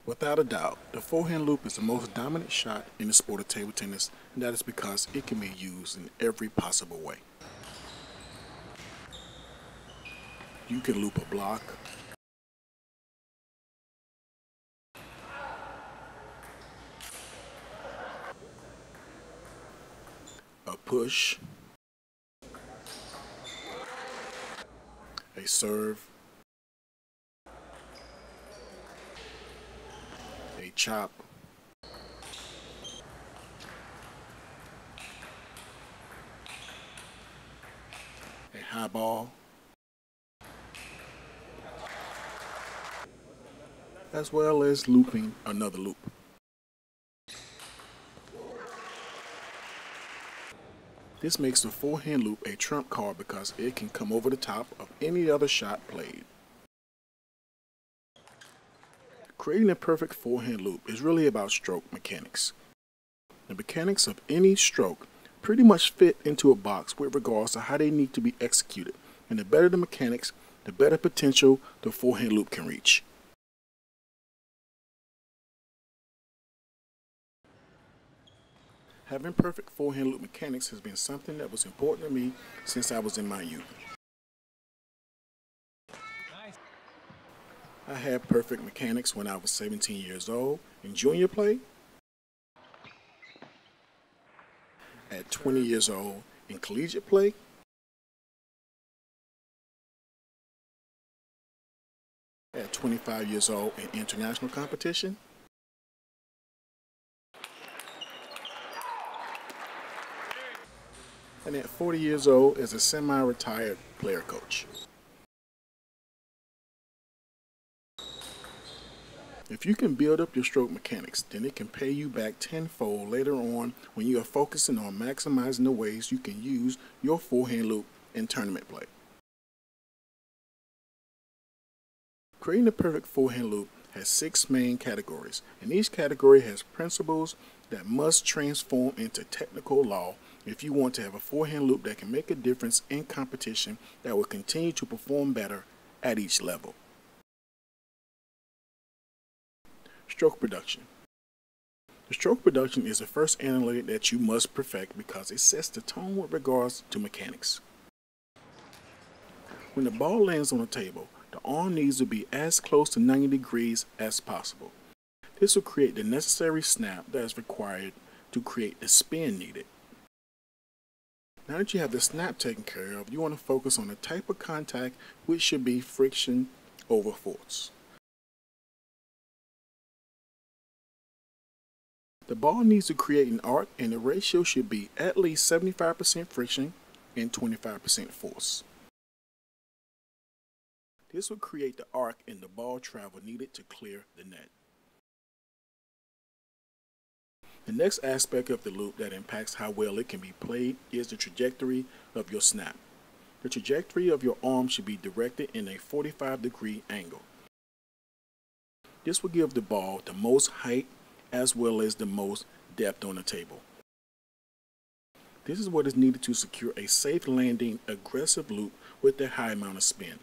Without a doubt, the forehand loop is the most dominant shot in the sport of table tennis, and that is because it can be used in every possible way. You can loop a block, a push, a serve, a chop, a high ball, as well as looping another loop. This makes the forehand loop a trump card because it can come over the top of any other shot played. Creating a perfect forehand loop is really about stroke mechanics. The mechanics of any stroke pretty much fit into a box with regards to how they need to be executed, and the better the mechanics, the better potential the forehand loop can reach. Having perfect forehand loop mechanics has been something that was important to me since I was in my youth. I had perfect mechanics when I was 17 years old in junior play, at 20 years old in collegiate play, at 25 years old in international competition, and at 40 years old as a semi-retired player coach. If you can build up your stroke mechanics, then it can pay you back tenfold later on when you are focusing on maximizing the ways you can use your forehand loop in tournament play. Creating the perfect forehand loop has 6 main categories, and each category has principles that must transform into technical law if you want to have a forehand loop that can make a difference in competition that will continue to perform better at each level. Stroke production. The stroke production is the first analytic that you must perfect because it sets the tone with regards to mechanics. When the ball lands on the table, the arm needs to be as close to 90 degrees as possible. This will create the necessary snap that is required to create the spin needed. Now that you have the snap taken care of, you want to focus on the type of contact, which should be friction over force. The ball needs to create an arc, and the ratio should be at least 75% friction and 25% force. This will create the arc and the ball travel needed to clear the net. The next aspect of the loop that impacts how well it can be played is the trajectory of your snap. The trajectory of your arm should be directed in a 45-degree angle. This will give the ball the most height as well as the most depth on the table. This is what is needed to secure a safe landing, aggressive loop with a high amount of spin.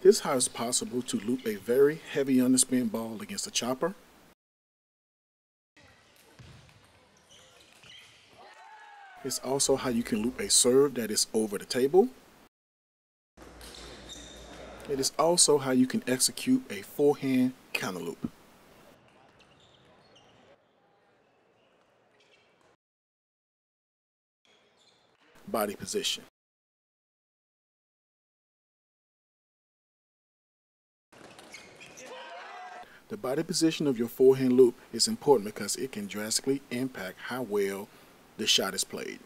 This is how it's possible to loop a very heavy underspin ball against a chopper, it's also how you can loop a serve that is over the table. It is also how you can execute a forehand counter loop. Body position. The body position of your forehand loop is important because it can drastically impact how well the shot is played.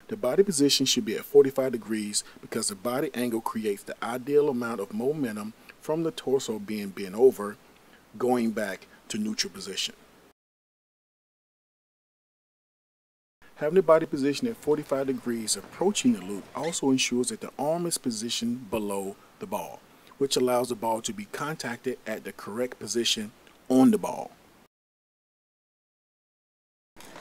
The body position should be at 45 degrees because the body angle creates the ideal amount of momentum from the torso being bent over, going back to neutral position. Having the body position at 45 degrees approaching the loop also ensures that the arm is positioned below the ball, which allows the ball to be contacted at the correct position on the ball.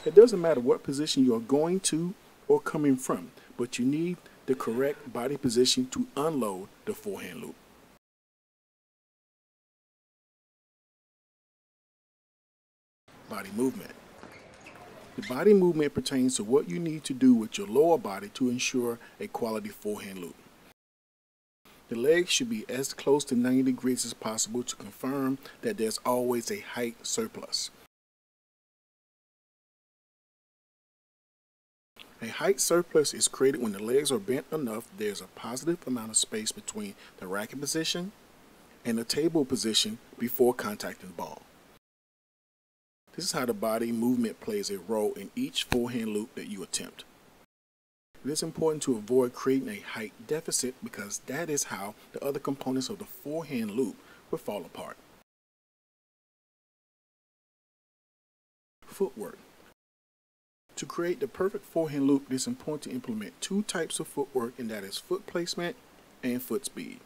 It doesn't matter what position you are going to or coming from, but you need the correct body position to unload the forehand loop. body movement. The body movement pertains to what you need to do with your lower body to ensure a quality forehand loop. The legs should be as close to 90 degrees as possible to confirm that there's always a height surplus. A height surplus is created when the legs are bent enough there's a positive amount of space between the racket position and the table position before contacting the ball. This is how the body movement plays a role in each forehand loop that you attempt. It is important to avoid creating a height deficit because that is how the other components of the forehand loop will fall apart. Footwork. To create the perfect forehand loop, it is important to implement two types of footwork, and that is foot placement and foot speed.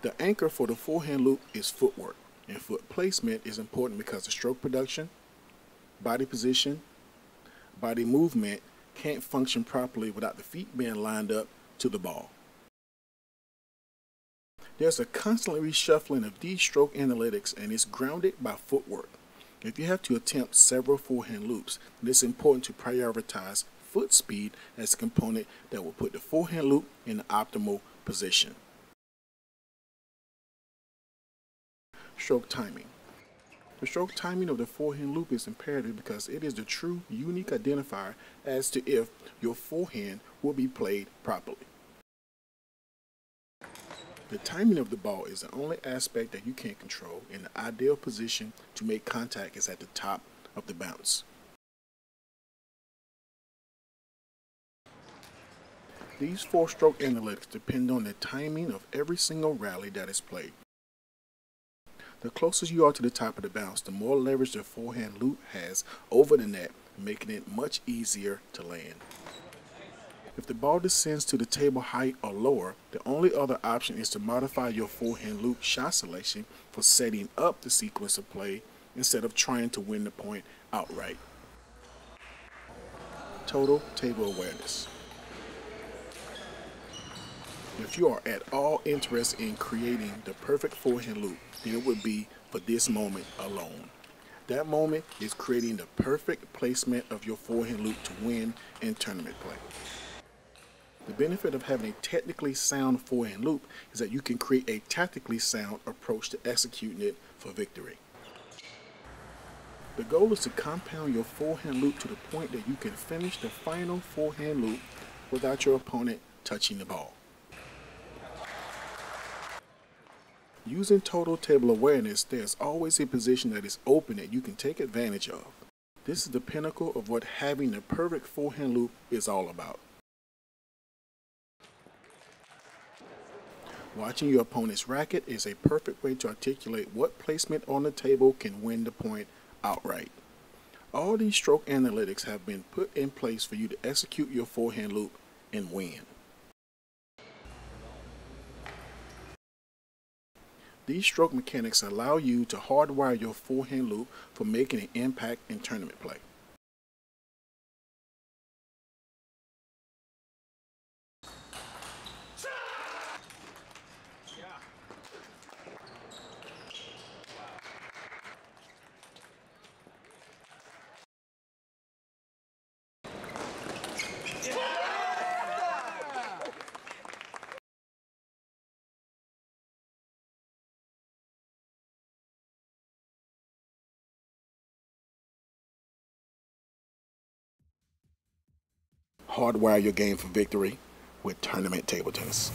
The anchor for the forehand loop is footwork, and foot placement is important because the stroke production, body position, body movement can't function properly without the feet being lined up to the ball. There's a constantly reshuffling of these stroke analytics, and it's grounded by footwork. If you have to attempt several forehand loops, then it's important to prioritize foot speed as a component that will put the forehand loop in the optimal position. Stroke timing. The stroke timing of the forehand loop is imperative because it is the true unique identifier as to if your forehand will be played properly. The timing of the ball is the only aspect that you can't control, and the ideal position to make contact is at the top of the bounce. These four-stroke analytics depend on the timing of every single rally that is played. The closer you are to the top of the bounce, the more leverage the forehand loop has over the net, making it much easier to land. If the ball descends to the table height or lower, the only other option is to modify your forehand loop shot selection for setting up the sequence of play instead of trying to win the point outright. Total table awareness. If you are at all interested in creating the perfect forehand loop, then it would be for this moment alone. That moment is creating the perfect placement of your forehand loop to win in tournament play. The benefit of having a technically sound forehand loop is that you can create a tactically sound approach to executing it for victory. The goal is to compound your forehand loop to the point that you can finish the final forehand loop without your opponent touching the ball. Using total table awareness, there's always a position that is open that you can take advantage of. This is the pinnacle of what having the perfect forehand loop is all about. Watching your opponent's racket is a perfect way to articulate what placement on the table can win the point outright. All these stroke analytics have been put in place for you to execute your forehand loop and win. These stroke mechanics allow you to hardwire your forehand loop for making an impact in tournament play. Hardwire your game for victory with tournament table tennis.